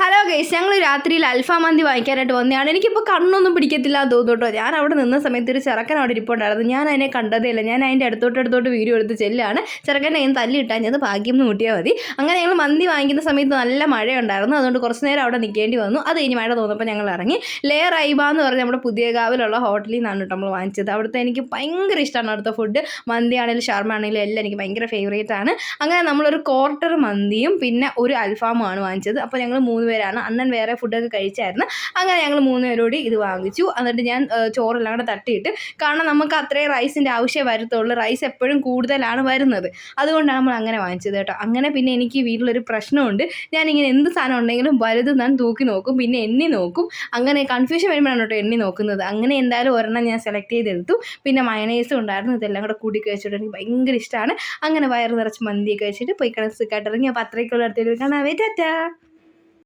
Hello guys, ഞങ്ങൾ രാത്രിയിൽ അൽഫാം മന്തി വാങ്ങിക്കാനായിട്ട് വന്നതാണ്. എനിക്കിപ്പോൾ കണ്ണൊന്നും പിടിക്കത്തില്ല എന്ന് തോന്നുന്നു കേട്ടോ. ഞാൻ അവിടെ നിന്ന സമയത്ത് ഒരു ചെറുക്കൻ അവിടെ ഇരിപ്പുണ്ടായിരുന്നു. ഞാൻ അതിനെ കണ്ടതേ ഇല്ല. ഞാൻ അതിൻ്റെ അടുത്തോട്ട് വീഡിയോ എടുത്ത് ചെല്ലാണ്. ചെറുക്കനെ ഞാൻ തല്ലിയിട്ടാൽ ഞാൻ ഭാഗ്യം എന്ന് കൂട്ടിയാൽ മതി. അങ്ങനെ ഞങ്ങൾ മന്തി വാങ്ങിക്കുന്ന സമയത്ത് നല്ല മഴയുണ്ടായിരുന്നു. അതുകൊണ്ട് കുറച്ച് നേരം അവിടെ നിൽക്കേണ്ടി വന്നു. അത് കഴിഞ്ഞ് മഴ തോന്നപ്പോൾ ഞങ്ങൾ ഇറങ്ങി. ലെയർ ഐബ എന്ന് പറഞ്ഞ് നമ്മുടെ പുതിയ കാവിലുള്ള ഹോട്ടലിൽ നിന്നാണ് കേട്ടോ നമ്മൾ വാങ്ങിച്ചത്. അവിടുത്തെ എനിക്ക് ഭയങ്കര ഇഷ്ടമാണ് അവിടുത്തെ ഫുഡ്. മന്തി ആണെങ്കിലും ഷർമ ആണെങ്കിലും എല്ലാം എനിക്ക് ഭയങ്കര ഫേവറേറ്റ് ആണ്. അങ്ങനെ നമ്മളൊരു ക്വാർട്ടർ മന്തിയും പിന്നെ ഒരു അൽഫാമുമാണ് വാങ്ങിച്ചത്. അപ്പോൾ ഞങ്ങൾ 3 പേരാണ്. അണ്ണൻ വേറെ ഫുഡൊക്കെ കഴിച്ചായിരുന്നു. അങ്ങനെ ഞങ്ങൾ 3 പേരോട് ഇത് വാങ്ങിച്ചു. എന്നിട്ട് ഞാൻ ചോറെല്ലാം കൂടെ തട്ടിയിട്ട്, കാരണം നമുക്ക് അത്രയും റൈസിൻ്റെ ആവശ്യമേ വരത്തുള്ളൂ. റൈസ് എപ്പോഴും കൂടുതലാണ് വരുന്നത്. അതുകൊണ്ടാണ് നമ്മൾ അങ്ങനെ വാങ്ങിച്ചത് കേട്ടോ. അങ്ങനെ പിന്നെ എനിക്ക് വീട്ടിലൊരു പ്രശ്നമുണ്ട്. ഞാനിങ്ങനെ എന്ത് സാധനം ഉണ്ടെങ്കിലും വലുത് ഞാൻ തൂക്കി നോക്കും, പിന്നെ എണ്ണി നോക്കും. അങ്ങനെ കൺഫ്യൂഷൻ വരുമ്പോഴാണ് കേട്ടോ എണ്ണി നോക്കുന്നത്. അങ്ങനെ എന്തായാലും ഒരെണ്ണം ഞാൻ സെലക്ട് ചെയ്തെടുത്തു. പിന്നെ മയണൈസും ഉണ്ടായിരുന്നു. ഇതെല്ലാം കൂടെ കൂടി കഴിച്ചിട്ട് എനിക്ക് ഭയങ്കര ഇഷ്ടമാണ്. അങ്ങനെ വയറ് നിറച്ച് മന്തിയൊക്കെ കഴിച്ചിട്ട് പോയി കിടന്ന് സുഖമായിട്ട് ഇറങ്ങി. അപ്പോൾ അത്രയ്ക്കുള്ള അടുത്തേക്ക് കാണാവേ. ടാറ്റാ.